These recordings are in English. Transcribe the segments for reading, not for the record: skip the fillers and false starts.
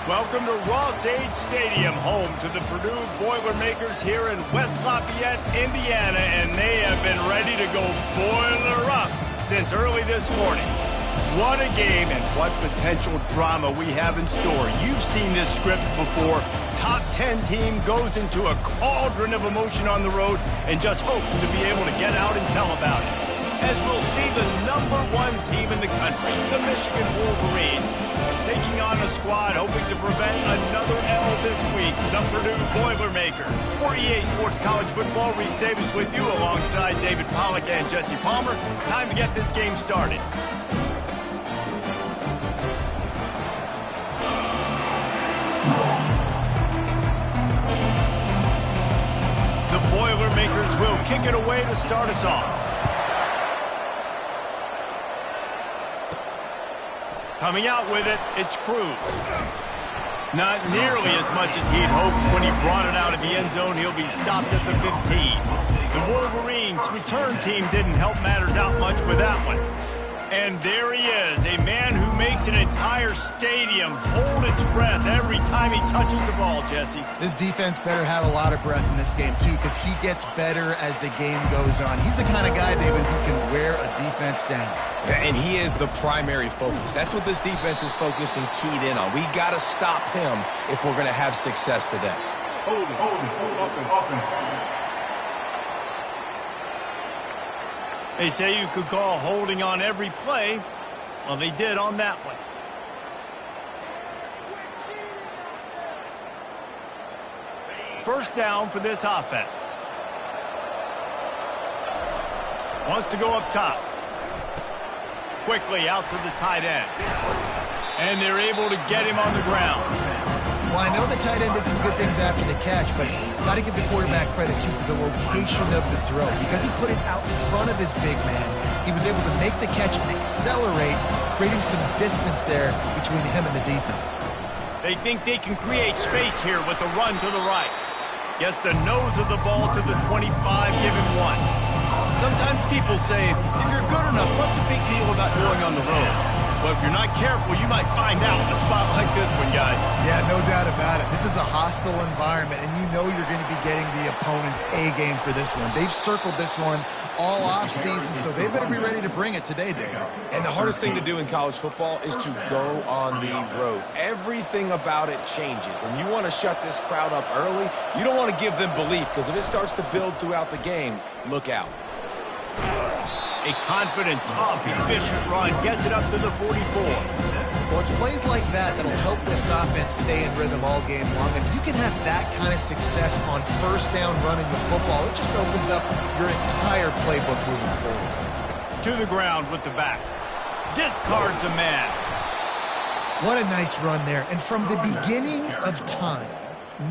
Welcome to Ross-Age Stadium, home to the Purdue Boilermakers here in West Lafayette, Indiana, and they have been ready to go boiler up since early this morning. What a game and what potential drama we have in store. You've seen this script before. Top 10 team goes into a cauldron of emotion on the road and just hopes to be able to get out and tell about it. As we'll see the #1 team in the country, the Michigan Wolverines, taking on a squad hoping to prevent another L this week, the Purdue Boilermakers. For EA Sports College Football, Reese Davis with you alongside David Pollack and Jesse Palmer. Time to get this game started. The Boilermakers will kick it away to start us off. Coming out with it, it's Cruz. Not nearly as much as he'd hoped when he brought it out of the end zone. He'll be stopped at the 15. The Wolverines' return team didn't help matters out much with that one. And there he is, a man who makes an entire stadium hold its breath every time he touches the ball, Jesse. This defense better have a lot of breath in this game, too, because he gets better as the game goes on. He's the kind of guy, David, who can wear a defense down. And he is the primary focus. That's what this defense is focused and keyed in on. We got to stop him if we're going to have success today. Hold it. They say you could call holding on every play. Well, they did on that one. First down for this offense. Wants to go up top. Quickly out to the tight end. And they're able to get him on the ground. Well, I know the tight end did some good things after the catch, but got to give the quarterback credit to the location of the throw. Because he put it out in front of his big man, he was able to make the catch and accelerate, creating some distance there between him and the defense. They think they can create space here with a run to the right. Gets the nose of the ball to the 25, give him one. Sometimes people say, if you're good enough, what's the big deal about going on the road? But if you're not careful, you might find out in a spot like this one, guys. Yeah, no doubt about it. This is a hostile environment, and you know you're going to be getting the opponent's A game for this one. They've circled this one all offseason, so they better be ready to bring it today, David. And the hardest thing to do in college football is to go on the road. Everything about it changes, and you want to shut this crowd up early. You don't want to give them belief, because if it starts to build throughout the game, look out. A confident, tough, efficient run gets it up to the 44. Well, it's plays like that that'll help this offense stay in rhythm all game long. If you can have that kind of success on first down running the football, it just opens up your entire playbook moving forward. To the ground with the back. Discards a man. What a nice run there. And from the beginning of time,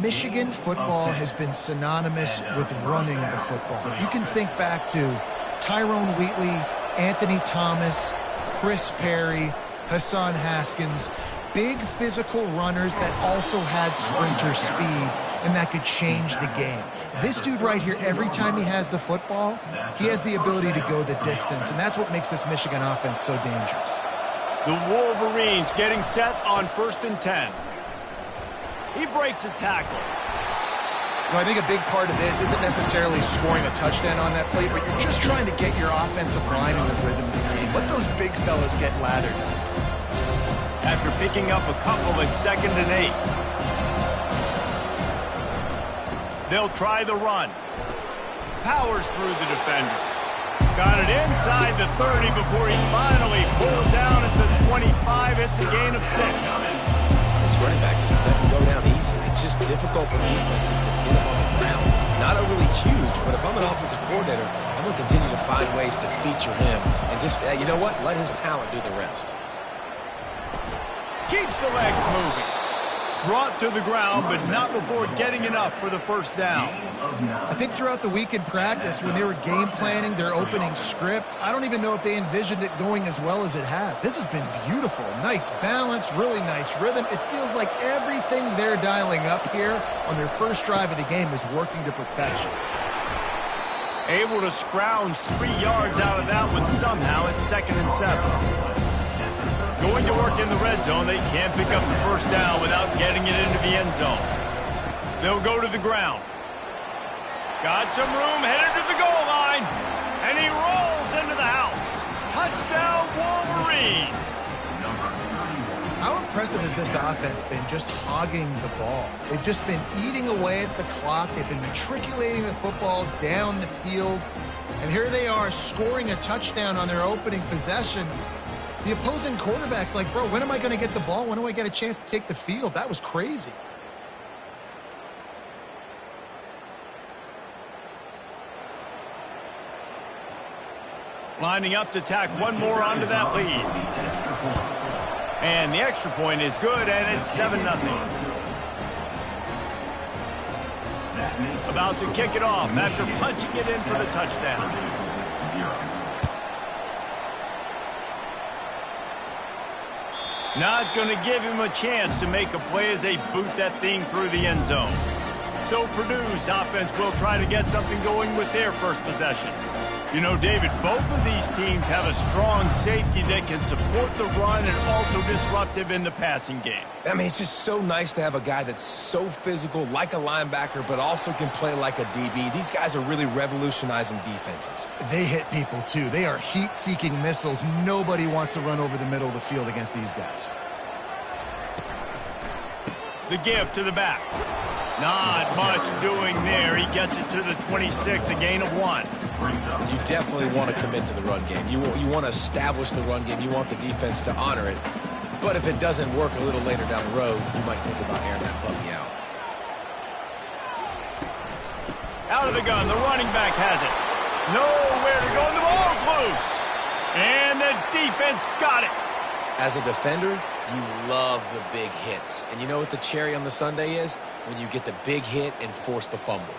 Michigan football has been synonymous with running the football. You can think back to Tyrone Wheatley, Anthony Thomas, Chris Perry, Hassan Haskins, big physical runners that also had sprinter speed and that could change the game. This dude right here, every time he has the football, he has the ability to go the distance, and that's what makes this Michigan offense so dangerous. The Wolverines getting set on 1st and 10. He breaks a tackle. I think a big part of this isn't necessarily scoring a touchdown on that play, but you're just trying to get your offensive line in the rhythm of the game. Let those big fellas get lathered. After picking up a couple at 2nd and 8. They'll try the run. Powers through the defender. Got it inside the 30 before he's finally pulled down at the 25. It's a gain of 6. This running back just doesn't go down easy. It's just difficult for defenses to get him on the ground. Not overly huge, but if I'm an offensive coordinator, I'm going to continue to find ways to feature him and just, you know what, let his talent do the rest. Keeps the legs moving. Brought to the ground, but not before getting enough for the first down. I think throughout the week in practice, when they were game planning their opening script, I don't even know if they envisioned it going as well as it has. This has been beautiful. Nice balance, really nice rhythm. It feels like everything they're dialing up here on their first drive of the game is working to perfection. Able to scrounge 3 yards out of that one somehow. It's 2nd and 7. Going to work in the red zone. They can't pick up the first down without getting it into the end zone. They'll go to the ground. Got some room, headed to the goal line. And he rolls into the house. Touchdown, Wolverines. How impressive has this offense been just hogging the ball? They've just been eating away at the clock. They've been matriculating the football down the field. And here they are scoring a touchdown on their opening possession. The opposing quarterback's like, bro, when am I going to get the ball? When do I get a chance to take the field? That was crazy. Lining up to tack one more onto that lead. And the extra point is good, and it's 7-0. About to kick it off after punching it in for the touchdown. Not going to give him a chance to make a play as they boot that thing through the end zone. So Purdue's offense will try to get something going with their first possession. You know, David, both of these teams have a strong safety that can support the run and also disruptive in the passing game. I mean, it's just so nice to have a guy that's so physical, like a linebacker, but also can play like a DB. These guys are really revolutionizing defenses. They hit people, too. They are heat-seeking missiles. Nobody wants to run over the middle of the field against these guys. The give to the back. Not much doing there. He gets it to the 26, a gain of 1. You definitely want to commit to the run game. You want to establish the run game. You want the defense to honor it. But if it doesn't work a little later down the road, you might think about airing that puppy out. Out of the gun, the running back has it. Nowhere to go, and the ball's loose. And the defense got it. As a defender, you love the big hits. And you know what the cherry on the sundae is? When you get the big hit and force the fumble.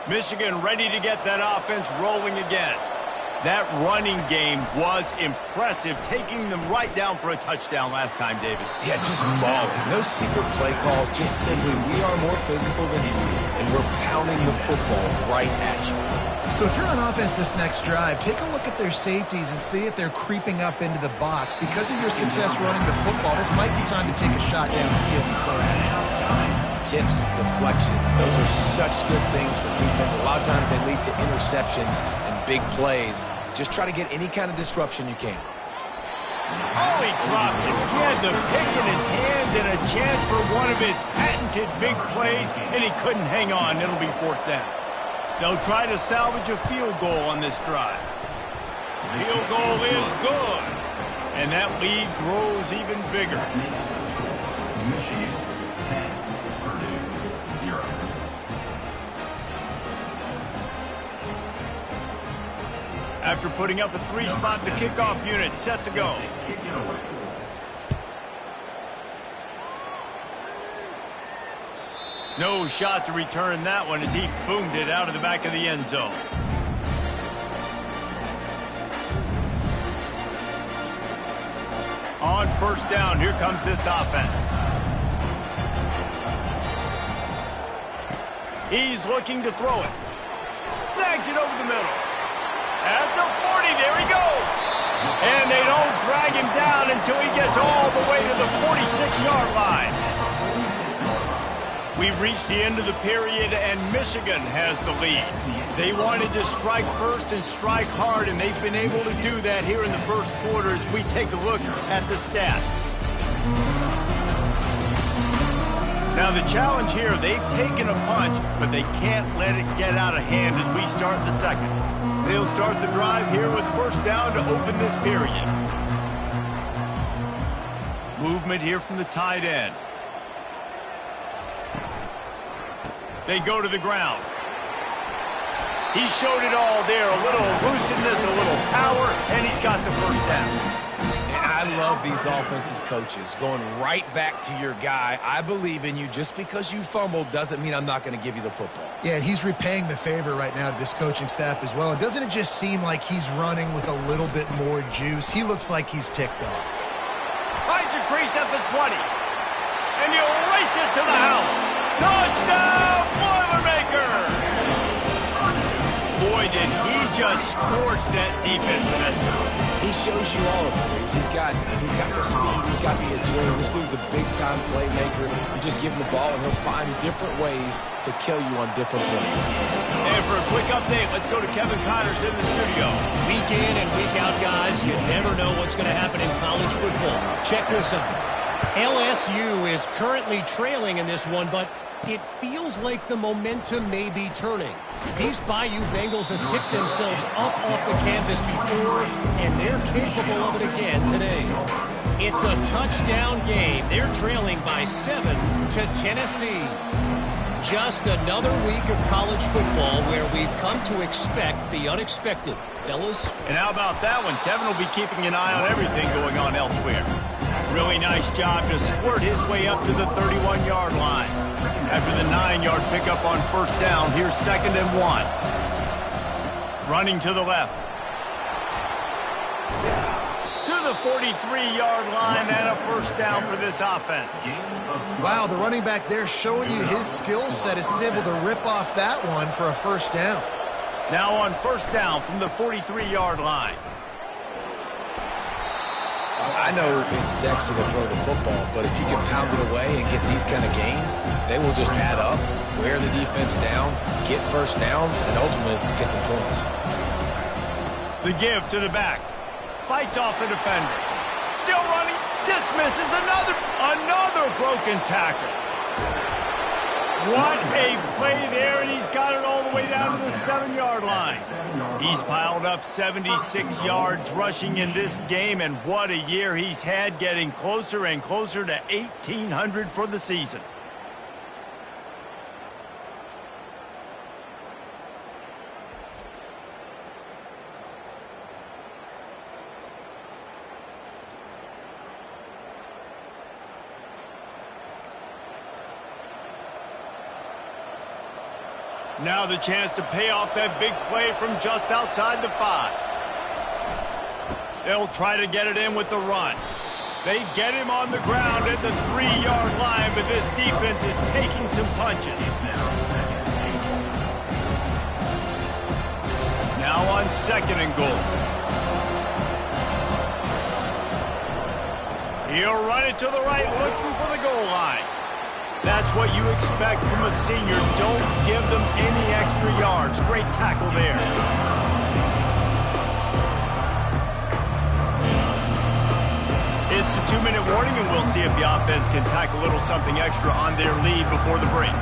Michigan ready to get that offense rolling again. That running game was impressive, taking them right down for a touchdown last time, David. Yeah, just mauling. No secret play calls, just simply we are more physical than you, and we're pounding the football right at you. So if you're on offense this next drive, take a look at their safeties and see if they're creeping up into the box. Because of your success running the football, this might be time to take a shot down the field and play action. Tips, deflections, those are such good things for defense. A lot of times they lead to interceptions and big plays. Just try to get any kind of disruption you can. Oh, he dropped it. He had the pick in his hands and a chance for one of his patented big plays, and he couldn't hang on. It'll be 4th down. They'll try to salvage a field goal on this drive. Field goal is good, and that lead grows even bigger. Michigan 10, Purdue 0. After putting up a 3-spot, the kickoff unit set to go. No shot to return that one as he boomed it out of the back of the end zone. On 1st down, here comes this offense. He's looking to throw it. Snags it over the middle. At the 40, there he goes. And they don't drag him down until he gets all the way to the 46-yard line. We've reached the end of the period, and Michigan has the lead. They wanted to strike first and strike hard, and they've been able to do that here in the first quarter as we take a look at the stats. Now the challenge here, they've taken a punch, but they can't let it get out of hand as we start the second. They'll start the drive here with first down to open this period. Movement here from the tight end. They go to the ground. He showed it all there. A little elusiveness, a little power, and he's got the first down. I love these offensive coaches going right back to your guy. I believe in you. Just because you fumbled doesn't mean I'm not going to give you the football. Yeah, and he's repaying the favor right now to this coaching staff as well. And doesn't it just seem like he's running with a little bit more juice? He looks like he's ticked off. Finds a crease at the 20. And he'll race it to the house. Touchdown, Boilermaker! Boy, did he just scorch that defense for that zone. He shows you all of it. He's got the speed, he's got the agility. This dude's a big-time playmaker. You just give him the ball, and he'll find different ways to kill you on different plays. And for a quick update, let's go to Kevin Connors in the studio. Week in and week out, guys, you never know what's going to happen in college football. Check this out. LSU is currently trailing in this one, but it feels like the momentum may be turning. These Bayou Bengals have picked themselves up off the canvas before, and they're capable of it again today. It's a touchdown game. They're trailing by 7 to Tennessee. Just another week of college football where we've come to expect the unexpected. Fellas? And how about that one? Kevin will be keeping an eye on everything going on elsewhere. Really nice job to squirt his way up to the 31-yard line. After the 9-yard pickup on first down, here's 2nd and 1. Running to the left. To the 43-yard line and a first down for this offense. Wow, the running back there showing you his skill set as he's able to rip off that one for a first down. Now on first down from the 43-yard line. I know it's sexy to throw the football, but if you can pound it away and get these kind of gains, they will just add up, wear the defense down, get first downs, and ultimately get some points. The give to the back. Fights off a defender. Still running. Dismisses another broken tackle. What a play there, and he's got it all the way down to the 7-yard line. He's piled up 76 yards rushing in this game, and what a year he's had, getting closer and closer to 1,800 for the season. Now the chance to pay off that big play from just outside the 5. They'll try to get it in with the run. They get him on the ground at the 3-yard line, but this defense is taking some punches. Now on 2nd and goal. He'll run it to the right, looking for the goal line. That's what you expect from a senior. Don't give them any extra yards. Great tackle there. It's a 2-minute warning, and we'll see if the offense can tack a little something extra on their lead before the break.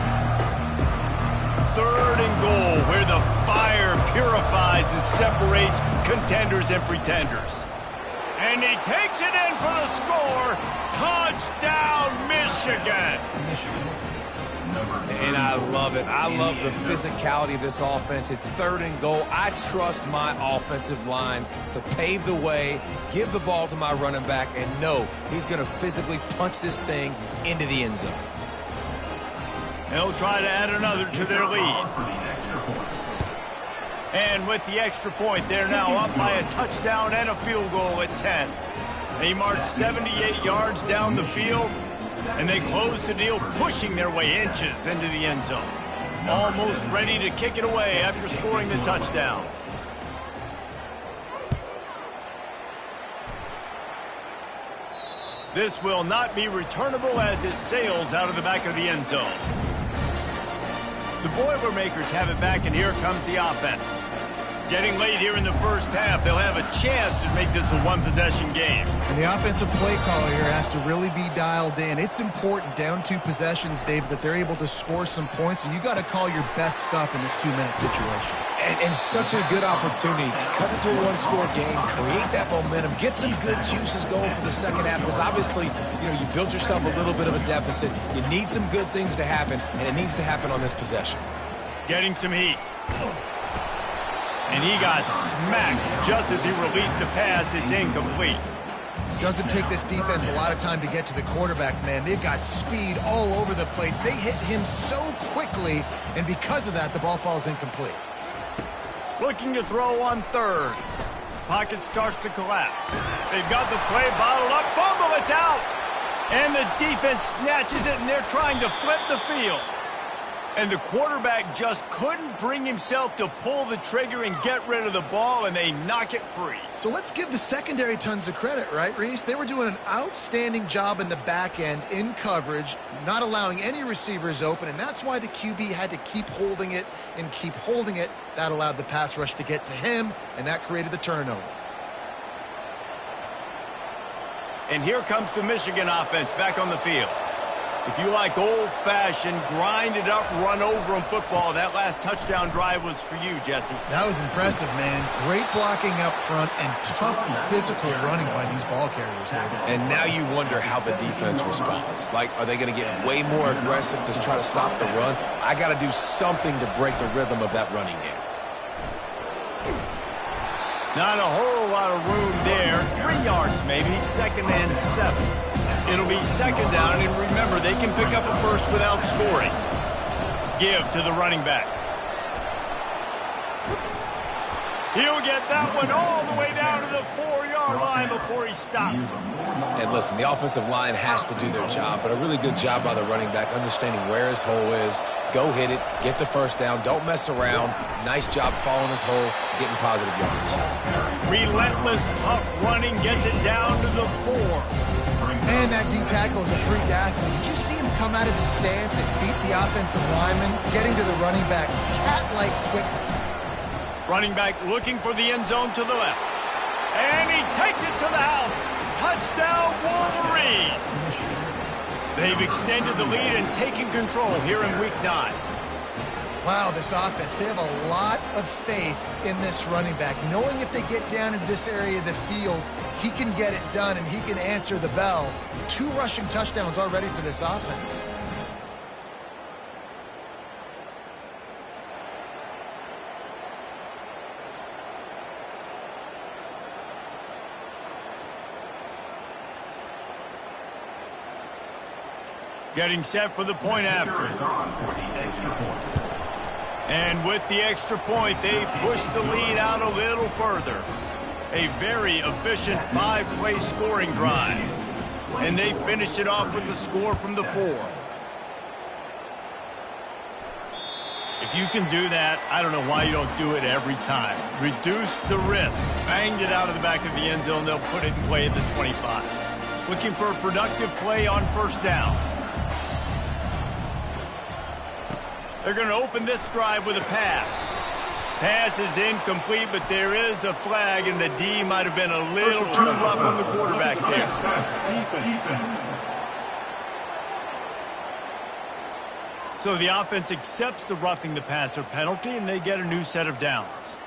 3rd and goal, where the fire purifies and separates contenders and pretenders. And he takes it in for the score. Touchdown, Michigan. And I love it. I love the physicality of this offense. It's 3rd and goal. I trust my offensive line to pave the way, give the ball to my running back, and know he's going to physically punch this thing into the end zone. They'll try to add another to their lead. And with the extra point, they're now up by a touchdown and a field goal at 10. They march 78 yards down the field, and they close the deal, pushing their way inches into the end zone. almost ready to kick it away after scoring the touchdown. This will not be returnable as it sails out of the back of the end zone. The Boilermakers have it back, and here comes the offense. Getting late here in the first half, they'll have a chance to make this a one-possession game. And the offensive play caller here has to really be dialed in. It's important, down 2 possessions, Dave, that they're able to score some points, so you got to call your best stuff in this 2-minute situation. And such a good opportunity to cut into a one-score game, create that momentum, get some good juices going for the second half, because obviously, you built yourself a little bit of a deficit. You need some good things to happen, and it needs to happen on this possession. Getting some heat. And he got smacked just as he released the pass. It's incomplete. Doesn't take this defense a lot of time to get to the quarterback, man. They've got speed all over the place. They hit him so quickly, and because of that, the ball falls incomplete. Looking to throw on third. Pocket starts to collapse. They've got the play bottled up. Fumble, it's out! And the defense snatches it, and they're trying to flip the field. And the quarterback just couldn't bring himself to pull the trigger and get rid of the ball, and they knock it free. So let's give the secondary tons of credit, right, Reese? They were doing an outstanding job in the back end, in coverage, not allowing any receivers open, and that's why the QB had to keep holding it and keep holding it. That allowed the pass rush to get to him, and that created the turnover. And here comes the Michigan offense back on the field. If you like old-fashioned, grind-it-up, run-over-'em football, that last touchdown drive was for you, Jesse. That was impressive, man. Great blocking up front and tough physical running by these ball carriers. And now you wonder how the defense responds. Like, are they going to get way more aggressive to try to stop the run? I got to do something to break the rhythm of that running game. Not a whole lot of room there. 3 yards maybe, 2nd and 7. It'll be 2nd down, and remember, they can pick up a first without scoring. Give to the running back. He'll get that one all the way down to the 4-yard line before he stopped. And listen, the offensive line has to do their job, but a really good job by the running back, understanding where his hole is. Go hit it, get the first down, don't mess around. Nice job following his hole, getting positive yards. Relentless, tough running gets it down to the 4. Man, that D-tackle is a freak athlete. Did you see him come out of the stance and beat the offensive lineman, getting to the running back? Cat-like quickness. Running back looking for the end zone to the left. And he takes it to the house. Touchdown, Wolverines! They've extended the lead and taken control here in Week 9. Wow, this offense, they have a lot of faith in this running back, knowing if they get down into this area of the field, he can get it done and he can answer the bell. 2 rushing touchdowns already for this offense. Getting set for the point after. And with the extra point, they push the lead out a little further. A very efficient 5-play scoring drive. And they finish it off with the score from the 4. If you can do that, I don't know why you don't do it every time. Reduce the risk. Banged it out of the back of the end zone. They'll put it in play at the 25. Looking for a productive play on 1st down. They're going to open this drive with a pass. Pass is incomplete, but there is a flag, and the D might have been a little too rough on the quarterback there. So the offense accepts the roughing the passer penalty, and they get a new set of downs.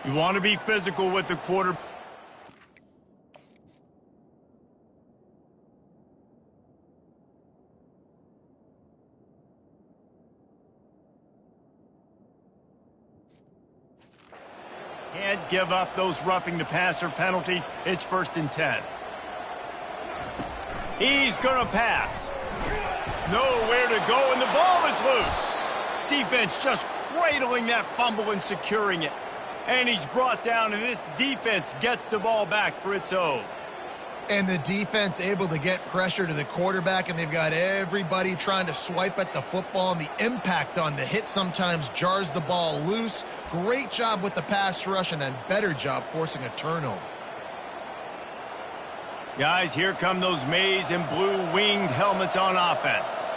You want to be physical with the quarterback. Can't give up those roughing the passer penalties. It's 1st and 10. He's going to pass. Nowhere to go, and the ball is loose. Defense just cradling that fumble and securing it. And he's brought down, and this defense gets the ball back for its own. And the defense able to get pressure to the quarterback, and they've got everybody trying to swipe at the football, and the impact on the hit sometimes jars the ball loose. Great job with the pass rush, and a better job forcing a turnover. Guys, here come those maize and blue winged helmets on offense.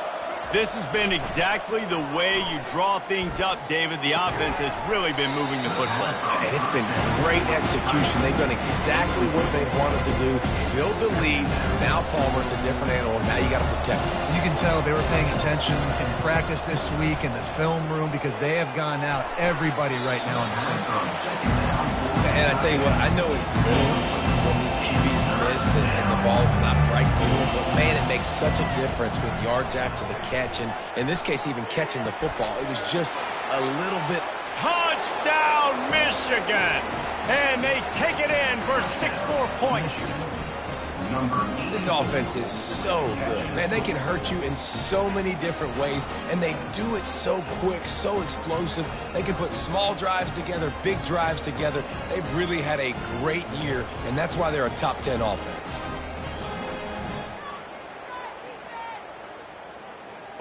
This has been exactly the way you draw things up, David. The offense has really been moving the football. And it's been great execution. They've done exactly what they've wanted to do. Build the lead. Now Palmer's a different animal. Now you got to protect him. You can tell they were paying attention in practice this week in the film room because they have gone out everybody right now on the same page. And I tell you what, I know it's little when these QBs miss and the ball's not right to them, but man, it makes such a difference with yards after the catch, and in this case, even catching the football. It was just a little bit. Touchdown, Michigan! And they take it in for 6 more points. This offense is so good. Man, they can hurt you in so many different ways, and they do it so quick, so explosive. They can put small drives together, big drives together. They've really had a great year, and that's why they're a top 10 offense.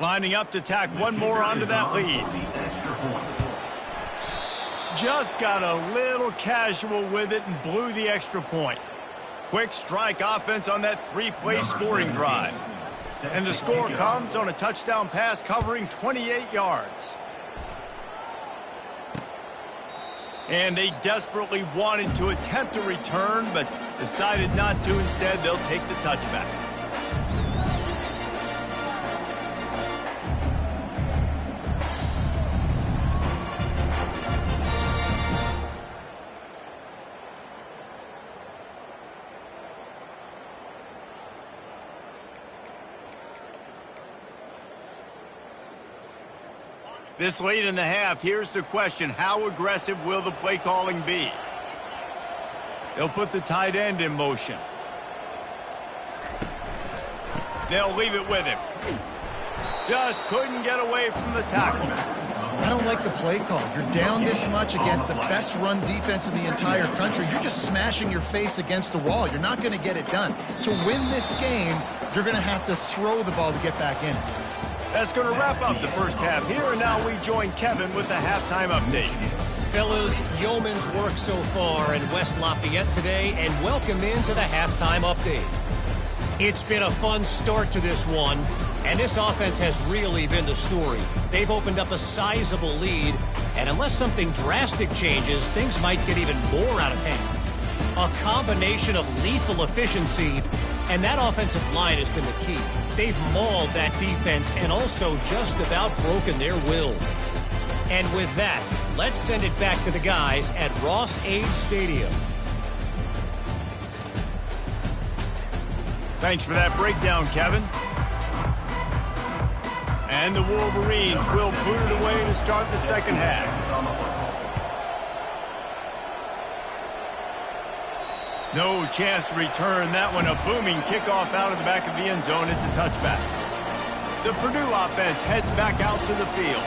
Lining up to tack one more onto that lead. Just got a little casual with it and blew the extra point. Quick strike offense on that 3-play scoring drive. And the score comes on a touchdown pass covering 28 yards. And they desperately wanted to attempt a return, but decided not to. Instead, they'll take the touchback. This late in the half, here's the question. How aggressive will the play calling be? They'll put the tight end in motion. They'll leave it with him. Just couldn't get away from the tackle. I don't like the play call. You're down this much against the best run defense in the entire country. You're just smashing your face against the wall. You're not going to get it done. To win this game, you're going to have to throw the ball to get back in. That's going to wrap up the first half here, and now we join Kevin with the halftime update. Fellas, yeoman's work so far in West Lafayette today, and welcome into the halftime update. It's been a fun start to this one, and this offense has really been the story. They've opened up a sizable lead, and unless something drastic changes, things might get even more out of hand. A combination of lethal efficiency, and that offensive line has been the key. They've mauled that defense and also just about broken their will. And with that, let's send it back to the guys at Ross-Ade Stadium. Thanks for that breakdown, Kevin. And the Wolverines will boot it away to start the second half. No chance to return that one. A booming kickoff out of the back of the end zone. It's a touchback. The Purdue offense heads back out to the field.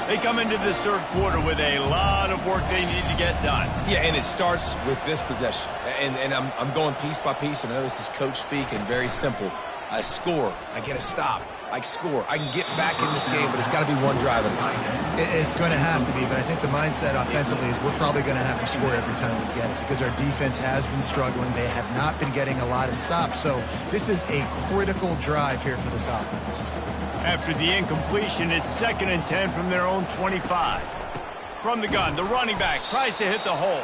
They come into this third quarter with a lot of work they need to get done. Yeah, and it starts with this possession. And I'm going piece by piece. I know this is coach speak and very simple. I score. I get a stop. I score. I can get back in this game, but it's got to be one drive at a time. It's going to have to be, but I think the mindset offensively is we're probably going to have to score every time we get it because our defense has been struggling. They have not been getting a lot of stops, so this is a critical drive here for this offense. After the incompletion, it's 2nd and 10 from their own 25. From the gun, the running back tries to hit the hole.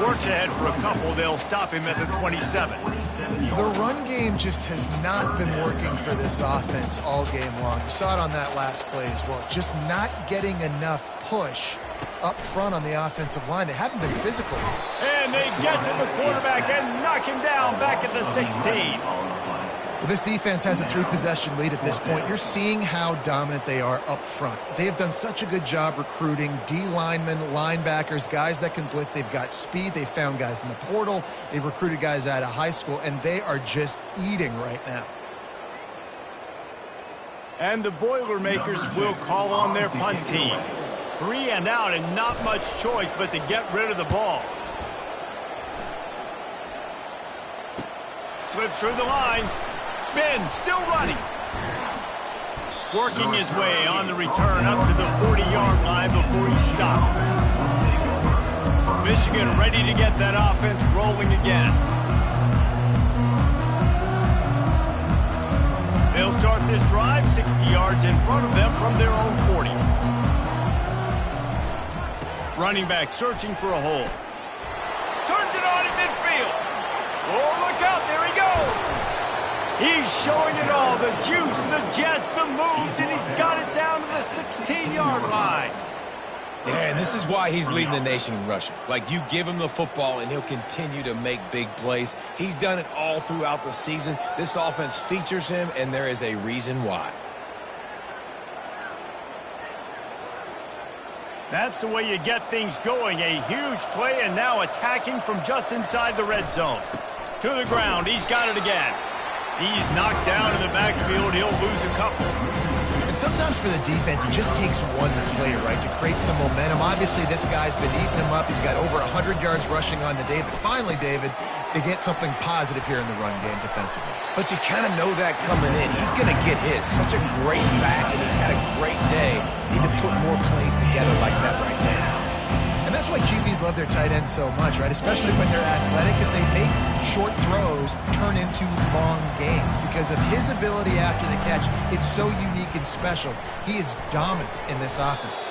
Works ahead for a couple. They'll stop him at the 27. The run game just has not been working for this offense all game long. You saw it on that last play as well. Just not getting enough push up front on the offensive line. They haven't been physical. And they get to the quarterback and knock him down back at the 16. Well, this defense has a 3-possession lead at this point. You're seeing how dominant they are up front. They have done such a good job recruiting D-linemen, linebackers, guys that can blitz. They've got speed. They've found guys in the portal. They've recruited guys out of high school, and they are just eating right now. And the Boilermakers will call on their punt team. 3 and out and not much choice but to get rid of the ball. slips through the line. Spin, still running. Working his way on the return up to the 40-yard line before he stopped. Michigan ready to get that offense rolling again. They'll start this drive 60 yards in front of them from their own 40. Running back searching for a hole. Turns it on in midfield. Oh, look out, there he goes. He's showing it all, the juice, the jets, the moves, and he's got it down to the 16-yard line. Yeah, and this is why he's leading the nation in rushing. Like, you give him the football, and he'll continue to make big plays. He's done it all throughout the season. This offense features him, and there is a reason why. That's the way you get things going. A huge play, and now attacking from just inside the red zone. To the ground, he's got it again. He's knocked down in the backfield. He'll lose a couple. And sometimes for the defense, it just takes one play, right, to create some momentum. Obviously, this guy's been eating him up. He's got over 100 yards rushing on the day. But finally, David, they get something positive here in the run game defensively. But you kind of know that coming in. He's going to get his. Such a great back, and he's had a great day. Need to put more plays together like that right now. And that's why QBs love their tight ends so much, right? Especially when they're athletic, because they make short throws turn into long gains. Because of his ability after the catch, it's so unique and special. He is dominant in this offense.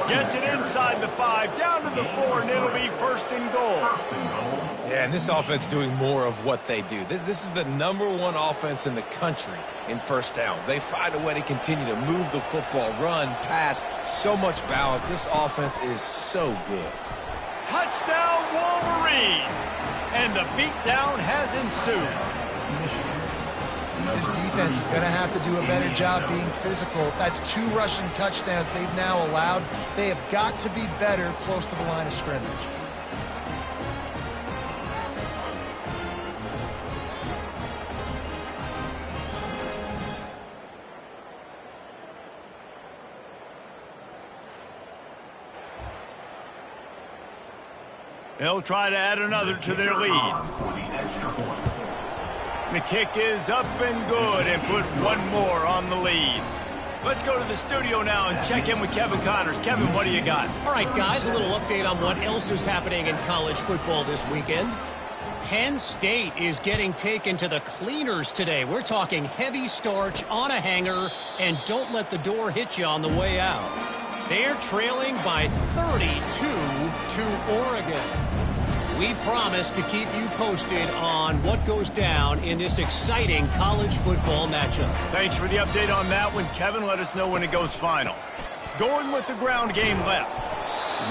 Gets it inside the 5, down to the 4, and it'll be first and goal. Yeah, and this offense doing more of what they do. This is the #1 offense in the country in first downs. They find a way to continue to move the football, run, pass, so much balance. This offense is so good. Touchdown, Wolverines! And the beatdown has ensued. This defense is going to have to do a better job being physical. That's 2 rushing touchdowns they've now allowed. They have got to be better close to the line of scrimmage. They'll try to add another to their lead. The kick is up and good and put one more on the lead. Let's go to the studio now and check in with Kevin Connors. Kevin, what do you got? All right, guys, a little update on what else is happening in college football this weekend. Penn State is getting taken to the cleaners today. We're talking heavy starch on a hanger, and don't let the door hit you on the way out. They're trailing by 32 to Oregon. We promise to keep you posted on what goes down in this exciting college football matchup. Thanks for the update on that one, Kevin. Let us know when it goes final. Going with the ground game left.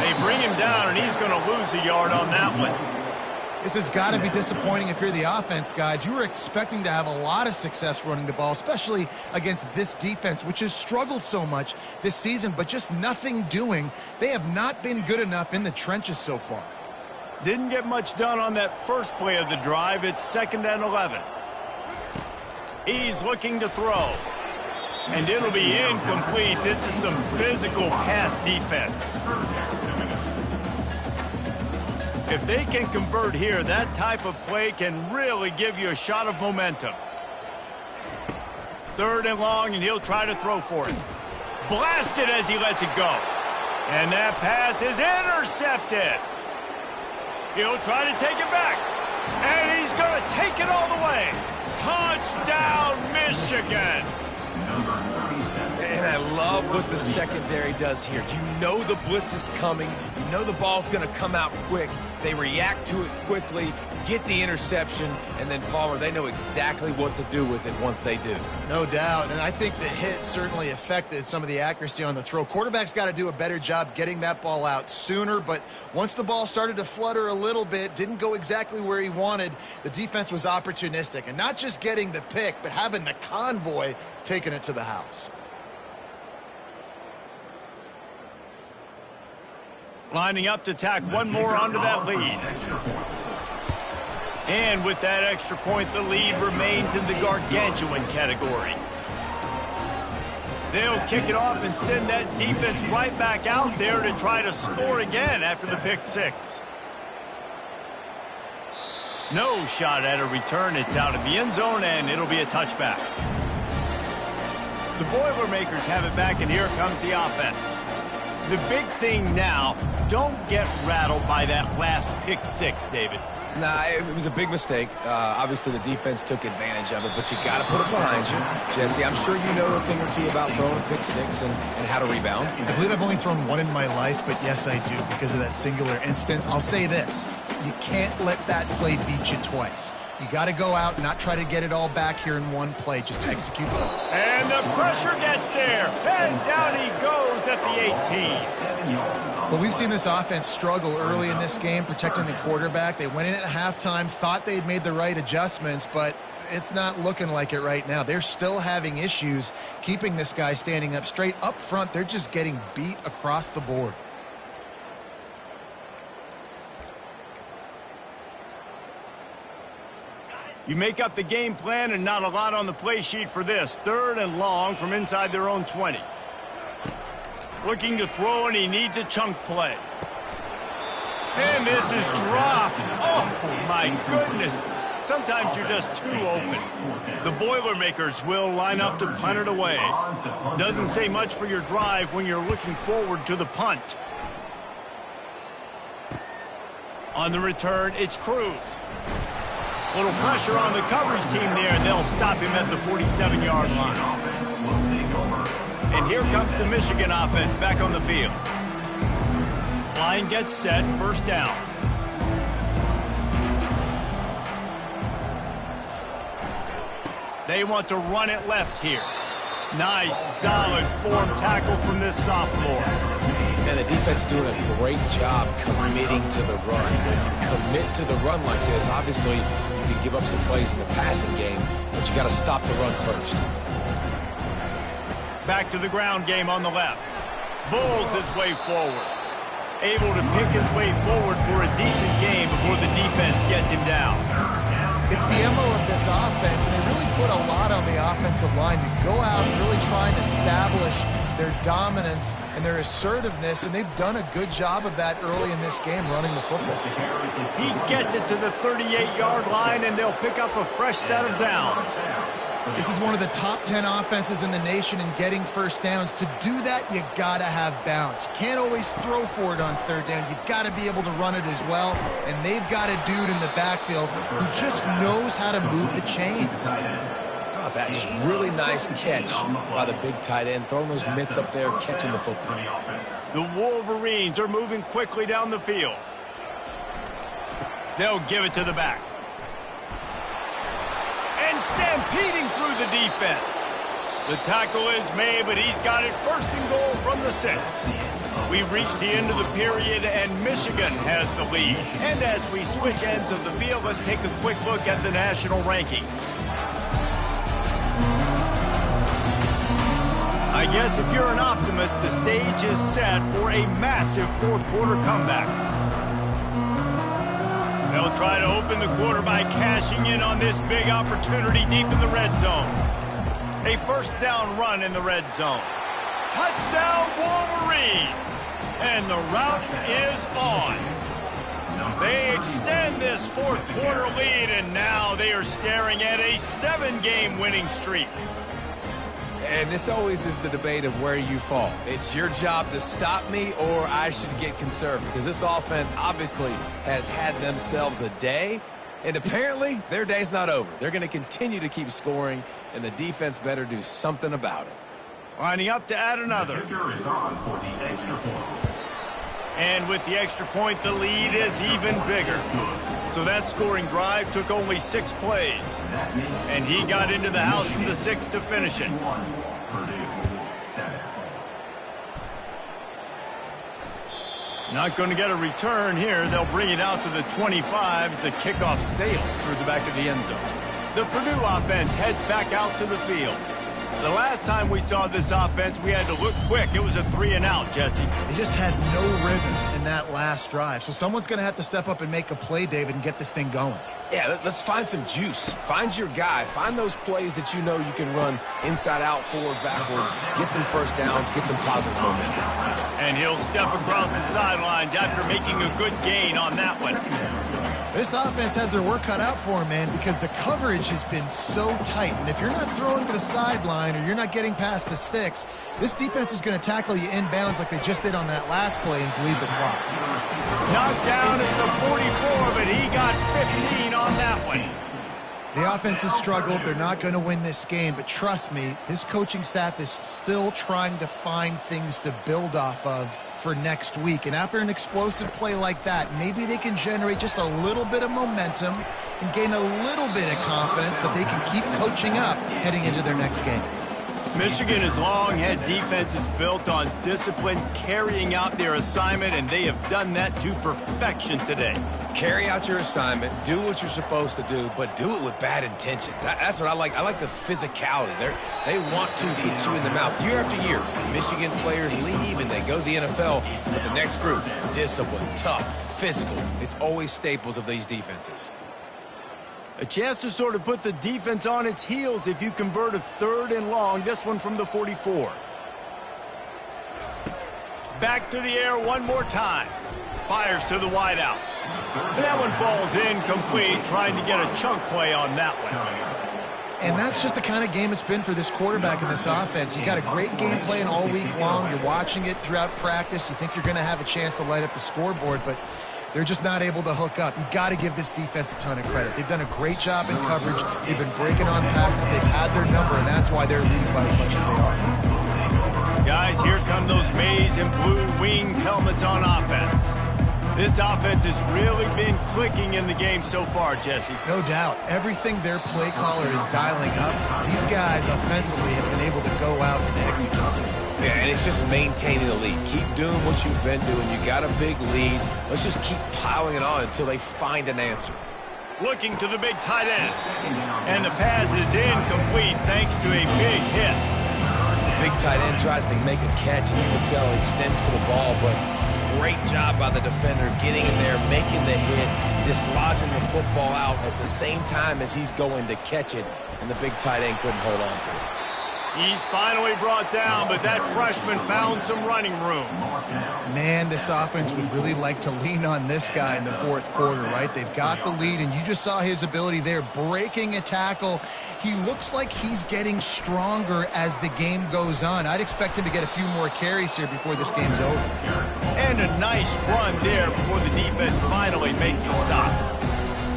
They bring him down, and he's going to lose a yard on that one. This has got to be disappointing if you're the offense, guys. You were expecting to have a lot of success running the ball, especially against this defense, which has struggled so much this season, but just nothing doing. They have not been good enough in the trenches so far. Didn't get much done on that first play of the drive. It's 2nd and 11. He's looking to throw. And it'll be incomplete. This is some physical pass defense. If they can convert here, that type of play can really give you a shot of momentum. 3rd and long, and he'll try to throw for it. Blasted as he lets it go. And that pass is intercepted. He'll try to take it back. And he's going to take it all the way. Touchdown, Michigan. And I love what the secondary does here. You know the blitz is coming. You know the ball's going to come out quick. They react to it quickly, get the interception, and then, Palmer, they know exactly what to do with it once they do. No doubt, and I think the hit certainly affected some of the accuracy on the throw. Quarterback's got to do a better job getting that ball out sooner, but once the ball started to flutter a little bit, didn't go exactly where he wanted, the defense was opportunistic, and not just getting the pick, but having the convoy taking it to the house. Lining up to tack one more onto that lead. And with that extra point, the lead remains in the gargantuan category. They'll kick it off and send that defense right back out there to try to score again after the pick 6. No shot at a return. It's out of the end zone, and it'll be a touchback. The Boilermakers have it back, and here comes the offense. The big thing now, don't get rattled by that last pick six, David. Nah, it was a big mistake. Obviously, the defense took advantage of it, but you got to put it behind you. Jesse, I'm sure you know a thing or two about throwing a pick six and how to rebound. I believe I've only thrown one in my life, but yes, I do because of that singular instance. I'll say this. You can't let that play beat you twice. You got to go out and not try to get it all back here in one play. Just execute well. And the pressure gets there. And down he goes at the 18. Well, we've seen this offense struggle early in this game, protecting the quarterback. They went in at halftime, thought they'd made the right adjustments, but it's not looking like it right now. They're still having issues keeping this guy standing up straight. Up front, they're just getting beat across the board. You make up the game plan and not a lot on the play sheet for this. 3rd and long from inside their own 20. Looking to throw, and he needs a chunk play. And this is dropped. Oh, my goodness. Sometimes you're just too open. The Boilermakers will line up to punt it away. Doesn't say much for your drive when you're looking forward to the punt. On the return, it's Cruz. Little pressure on the coverage team there, and they'll stop him at the 47-yard line. And here comes the Michigan offense back on the field. Line gets set, 1st down. They want to run it left here. Nice, solid form tackle from this sophomore. And the defense doing a great job committing to the run. When you commit to the run like this, obviously you can give up some plays in the passing game, but you got to stop the run first. Back to the ground game on the left. Bulls his way forward. Able to pick his way forward for a decent game before the defense gets him down. It's the MO of this offense, and they really put a lot on the offensive line to go out and really try and establish their dominance and their assertiveness, and they've done a good job of that early in this game running the football. He gets it to the 38-yard line, and they'll pick up a fresh set of downs. This is one of the top 10 offenses in the nation in getting first downs. To do that, you got to have bounce. You can't always throw for it on 3rd down. You've got to be able to run it as well, and they've got a dude in the backfield who just knows how to move the chains. Oh, that just really nice catch by the big tight end, throwing those mitts up there, catching the football. The Wolverines are moving quickly down the field. They'll give it to the back. And stampeding through the defense. The tackle is made, but he's got it 1st and goal from the 6. We've reached the end of the period, and Michigan has the lead. And as we switch ends of the field, let's take a quick look at the national rankings. I guess if you're an optimist, the stage is set for a massive 4th quarter comeback. They'll try to open the quarter by cashing in on this big opportunity deep in the red zone. A 1st down run in the red zone. Touchdown Wolverines! And the route is on. They extend this 4th quarter lead, and now they are staring at a 7-game winning streak. And this always is the debate of where you fall. It's your job to stop me, or I should get conservative, because this offense obviously has had themselves a day, and apparently their day's not over. They're going to continue to keep scoring, and the defense better do something about it. Lining up to add another. And with the extra point, the lead is even bigger. So that scoring drive took only 6 plays. And he got into the house from the 6 to finish it. Not going to get a return here. They'll bring it out to the 25 as the kickoff sails through the back of the end zone. The Purdue offense heads back out to the field. The last time we saw this offense, we had to look quick. It was a 3-and-out, Jesse. They just had no rhythm in that last drive. So someone's going to have to step up and make a play, David, and get this thing going. Yeah, let's find some juice. Find your guy. Find those plays that you know you can run inside out, forward, backwards. Get some 1st downs. Get some positive momentum. And he'll step across the sidelines after making a good gain on that one. This offense has their work cut out for them, man, because the coverage has been so tight. And if you're not throwing to the sideline or you're not getting past the sticks, this defense is going to tackle you inbounds like they just did on that last play and bleed the clock. Knocked down at the 44, but he got 15 on that one. The offense has struggled. They're not going to win this game, but trust me, this coaching staff is still trying to find things to build off of for next week. And after an explosive play like that, maybe they can generate just a little bit of momentum and gain a little bit of confidence that they can keep coaching up heading into their next game. Michigan has long had defenses built on discipline, carrying out their assignment, and they have done that to perfection today. Carry out your assignment, do what you're supposed to do, but do it with bad intentions. That's what I like. I like the physicality. They want to hit you in the mouth year after year. Michigan players leave and they go to the NFL, but the next group, discipline, tough, physical. It's always staples of these defenses. A chance to sort of put the defense on its heels if you convert a 3rd and long. This one from the 44. Back to the air one more time. Fires to the wideout. That one falls incomplete, trying to get a chunk play on that one. And that's just the kind of game it's been for this quarterback in this offense. You got a great game plan all week long. You're watching it throughout practice. You think you're going to have a chance to light up the scoreboard, but they're just not able to hook up. You got to give this defense a ton of credit. They've done a great job in coverage. They've been breaking on passes. They've had their number, and that's why they're leading by as much as they are. Guys, here come those maize and blue winged helmets on offense. This offense has really been clicking in the game so far, Jesse. No doubt. Everything their play caller is dialing up, these guys offensively have been able to go out and execute. Yeah, and it's just maintaining the lead. Keep doing what you've been doing. You got a big lead. Let's just keep piling it on until they find an answer. Looking to the big tight end. And the pass is incomplete thanks to a big hit. The big tight end tries to make a catch, and you can tell he extends for the ball, but great job by the defender getting in there, making the hit, dislodging the football out at the same time as he's going to catch it, and the big tight end couldn't hold on to it. He's finally brought down, but that freshman found some running room. Man, this offense would really like to lean on this guy in the 4th quarter, right? They've got the lead, and you just saw his ability there, breaking a tackle. He looks like he's getting stronger as the game goes on. I'd expect him to get a few more carries here before this game's over. And a nice run there before the defense finally makes a stop.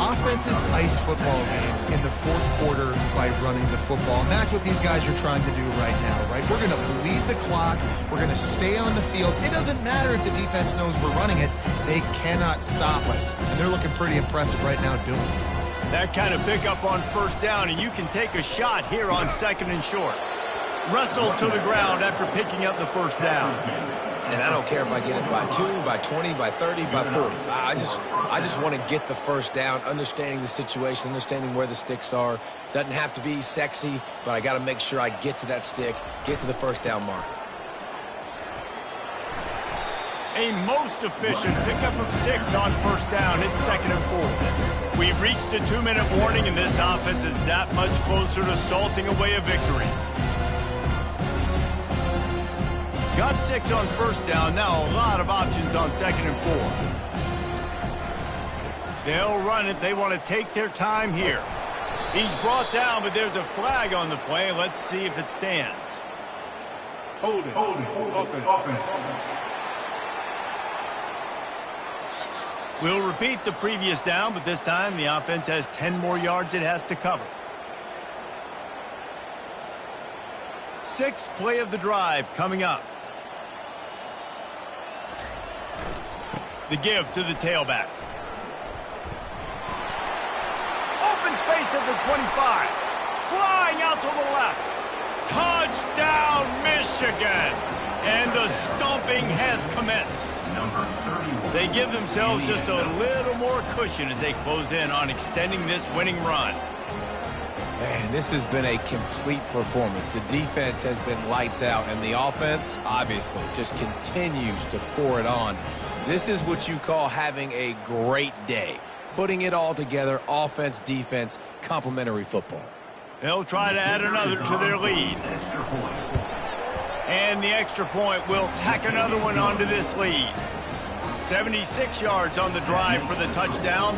Offenses ice football games in the 4th quarter by running the football, and that's what these guys are trying to do right now, right? We're going to bleed the clock. We're going to stay on the field. It doesn't matter if the defense knows we're running it. They cannot stop us, and they're looking pretty impressive right now doing it. That kind of pickup on 1st down, and you can take a shot here on 2nd and short. Wrestled to the ground after picking up the 1st down. And I don't care if I get it by 2, by 20, by 30, by 40. I just want to get the 1st down, understanding the situation, understanding where the sticks are. Doesn't have to be sexy, but I got to make sure I get to that stick, get to the 1st down mark. A most efficient pickup of 6 on 1st down. It's 2nd and 4. We've reached the 2-minute warning, and this offense is that much closer to salting away a victory. Got 6 on 1st down. Now a lot of options on 2nd and 4. They'll run it. They want to take their time here. He's brought down, but there's a flag on the play. Let's see if it stands. Hold it. Offense. We'll repeat the previous down, but this time the offense has 10 more yards it has to cover. 6th play of the drive coming up. The give to the tailback. Open space at the 25. Flying out to the left. Touchdown, Michigan. And the stomping has commenced. They give themselves just a little more cushion as they close in on extending this winning run. Man, this has been a complete performance. The defense has been lights out, and the offense, obviously, just continues to pour it on. This is what you call having a great day. Putting it all together, offense, defense, complementary football. They'll try to add another to their lead. And the extra point will tack another one onto this lead. 76 yards on the drive for the touchdown.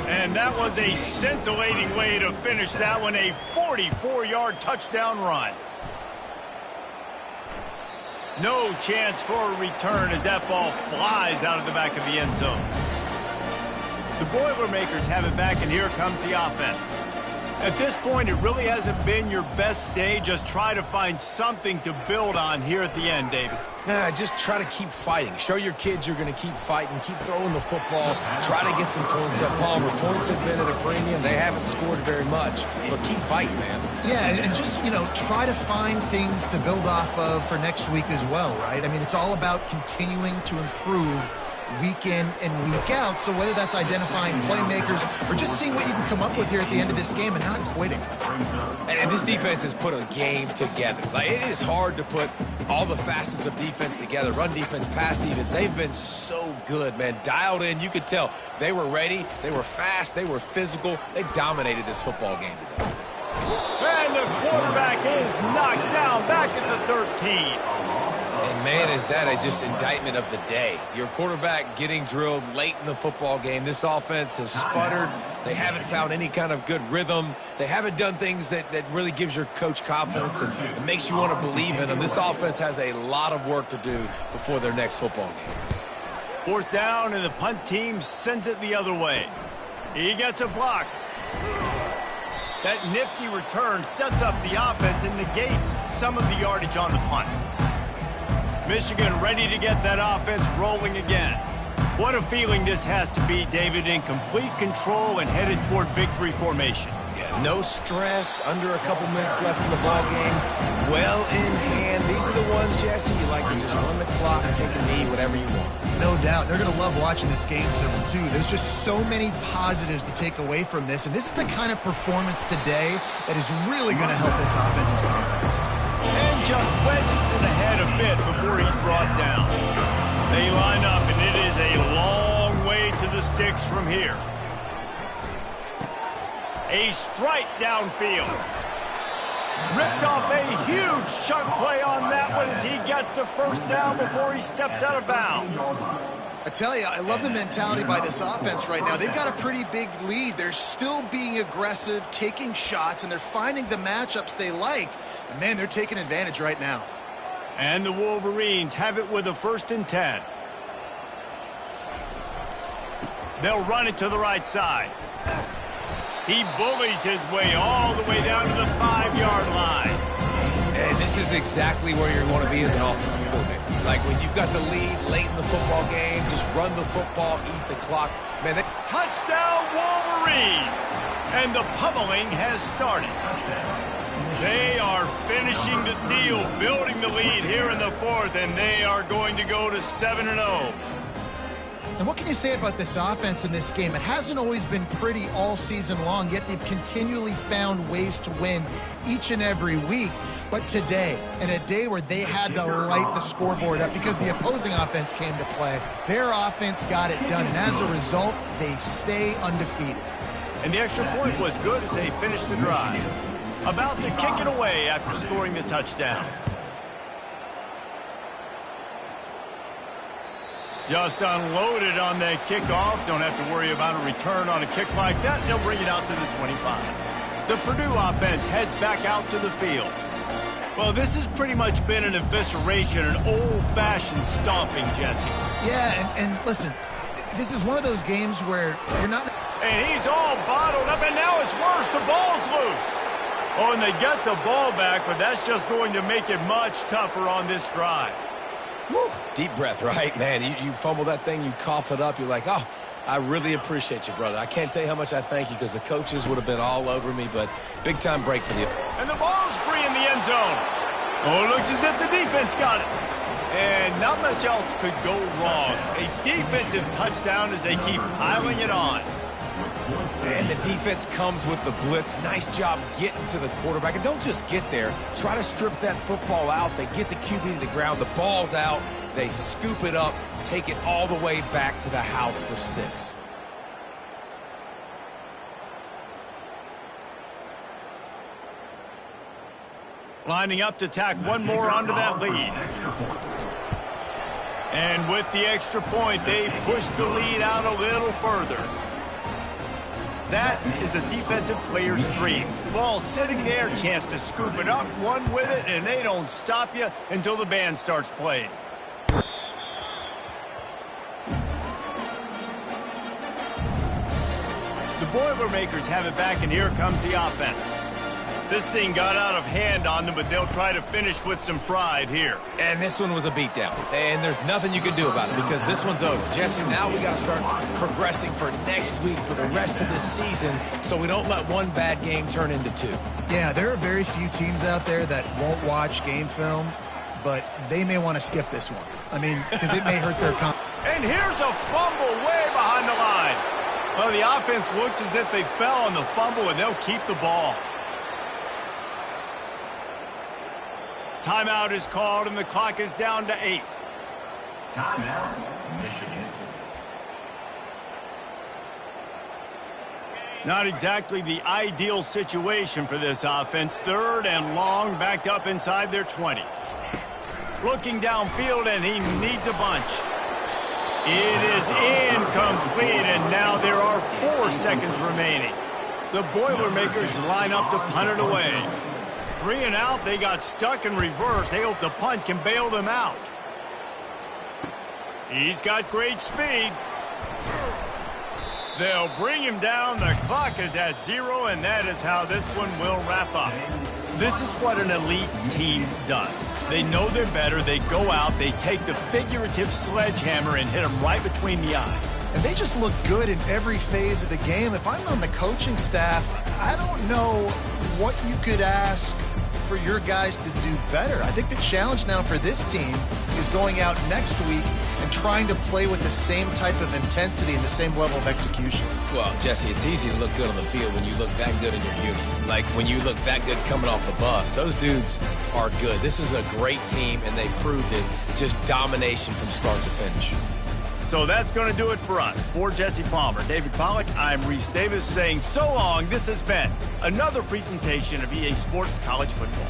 And that was a scintillating way to finish that one, a 44-yard touchdown run. No chance for a return as that ball flies out of the back of the end zone. The Boilermakers have it back, and here comes the offense. At this point, it really hasn't been your best day. Just try to find something to build on here at the end, David. Just try to keep fighting. Show your kids you're going to keep fighting. Keep throwing the football. Try to get some points up. Palmer, points have been at a premium. They haven't scored very much, but keep fighting, man. Yeah, and just, try to find things to build off of for next week as well, right? I mean, it's all about continuing to improve week in and week out. So whether that's identifying playmakers or just seeing what you can come up with here at the end of this game and not quitting. And this defense has put a game together. Like, it is hard to put all the facets of defense together. Run defense, pass defense. They've been so good, man. Dialed in. You could tell they were ready. They were fast. They were physical. They dominated this football game today. And the quarterback is knocked down back at the 13. And, man, is that just indictment of the day. Your quarterback getting drilled late in the football game. This offense has sputtered. They haven't found any kind of good rhythm. They haven't done things that really gives your coach confidence and it makes you want to believe in them. This offense has a lot of work to do before their next football game. Fourth down, and the punt team sends it the other way. He gets a block. That nifty return sets up the offense and negates some of the yardage on the punt. Michigan ready to get that offense rolling again. What a feeling this has to be, David, in complete control and headed toward victory formation. Yeah, no stress, under a couple minutes left in the ball game. Well in hand. These are the ones, Jesse, you like to just run the clock, take a knee, whatever you want. No doubt. They're going to love watching this game film, too. There's just so many positives to take away from this, and this is the kind of performance today that is really going to help this offense's confidence. And just wedges it ahead a bit before he's brought down. They line up, and it is a long way to the sticks from here. A strike downfield. Ripped off a huge chunk play on that one as he gets the first down before he steps out of bounds. I tell you, I love the mentality by this offense right now. They've got a pretty big lead. They're still being aggressive, taking shots, and they're finding the matchups they like. And man, they're taking advantage right now. And the Wolverines have it with a 1st and 10. They'll run it to the right side. He bullies his way all the way down to the 5-yard line. And this is exactly where you want to be as an offensive coordinator. Like when you've got the lead late in the football game, just run the football, eat the clock. Man, touchdown Wolverines! And the pummeling has started. They are finishing the deal, building the lead here in the 4th, and they are going to go to 7-0. And what can you say about this offense in this game? It hasn't always been pretty all season long, yet they've continually found ways to win each and every week. But today, in a day where they had to light the scoreboard up because the opposing offense came to play, their offense got it done. And as a result, they stay undefeated. And the extra point was good as they finished the drive. About to kick it away after scoring the touchdown. Just unloaded on that kickoff. Don't have to worry about a return on a kick like that. They'll bring it out to the 25. The Purdue offense heads back out to the field. Well, this has pretty much been an evisceration, an old-fashioned stomping, Jesse. Yeah, and listen, this is one of those games where you're not... And he's all bottled up, and now it's worse. The ball's loose. Oh, and they get the ball back, but that's just going to make it much tougher on this drive. Woo. Deep breath, right? Man, you fumble that thing, you cough it up, you're like, oh, I really appreciate you, brother. I can't tell you how much I thank you because the coaches would have been all over me, but big-time break for the... And the ball's free in the end zone. Oh, it looks as if the defense got it. And not much else could go wrong. A defensive touchdown as they keep piling it on. And the defense comes with the blitz. Nice job getting to the quarterback. And don't just get there. Try to strip that football out. They get the QB to the ground. The ball's out. They scoop it up, take it all the way back to the house for 6. Lining up to tack one more onto that lead. And with the extra point, they push the lead out a little further. That is a defensive player's dream. Ball sitting there, chance to scoop it up, run with it, and they don't stop you until the band starts playing. The Boilermakers have it back, and here comes the offense. This thing got out of hand on them, but they'll try to finish with some pride here. And this one was a beatdown. And there's nothing you can do about it because this one's over. Jesse, now we got to start progressing for next week, for the rest of this season, so we don't let one bad game turn into two. Yeah, there are very few teams out there that won't watch game film, but they may want to skip this one. I mean, because it may hurt their And here's a fumble way behind the line. Well, the offense looks as if they fell on the fumble, and they'll keep the ball. Timeout is called, and the clock is down to 8. Timeout, Michigan. Not exactly the ideal situation for this offense. 3rd and long, backed up inside their 20. Looking downfield, and he needs a bunch. It is incomplete, and now there are 4 seconds remaining. The Boilermakers line up to punt it away. 3 and out, they got stuck in reverse. They hope the punt can bail them out. He's got great speed. They'll bring him down. The clock is at 0, and that is how this one will wrap up. This is what an elite team does. They know they're better. They go out. They take the figurative sledgehammer and hit them right between the eyes. And they just look good in every phase of the game. If I'm on the coaching staff, I don't know what you could ask for your guys to do better. I think the challenge now for this team is going out next week and trying to play with the same type of intensity and the same level of execution. Well, Jesse, it's easy to look good on the field when you look that good in your unit. Like when you look that good coming off the bus. Those dudes are good. This is a great team, and they proved it. Just domination from start to finish. So that's going to do it for us. For Jesse Palmer, David Pollack, I'm Reese Davis saying so long. This has been another presentation of EA Sports College Football.